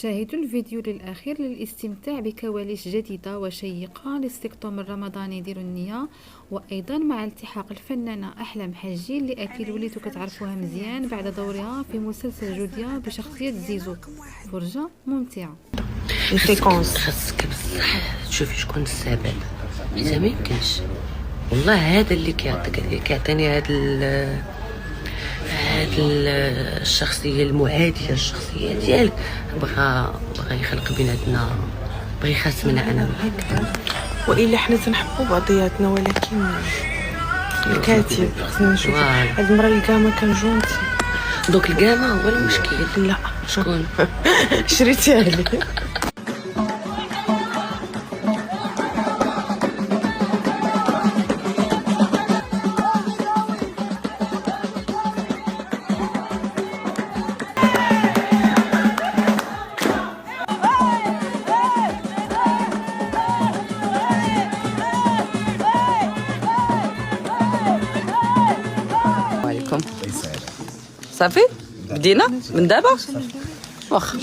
شاهدوا الفيديو للأخير للاستمتاع بكواليس جديدة وشيقة للسيكتوم الرمضاني ديروا النية، وأيضا مع التحاق الفنانة أحلام حجي اللي أكيد وليتو كتعرفوها مزيان بعد دورها في مسلسل جوديا بشخصية زيزو. فرجة ممتعة. خاصك بصح تشوفي شكون السبب، حتى ما يمكنش والله. هذا اللي كيعطيني هاد الشخصيه المعاديه، الشخصيه ديالك بغى يخلق بيناتنا، بغى يخاصمنا انا وياك. والا حنا تنحبوا بعضياتنا، ولكن الكاتب خصنا نشوف هاد المره الكامه كان جونتي. دوك الكامه هو المشكل. لا شكون شريتيها لي؟ صافي بدينا من دابا واخا.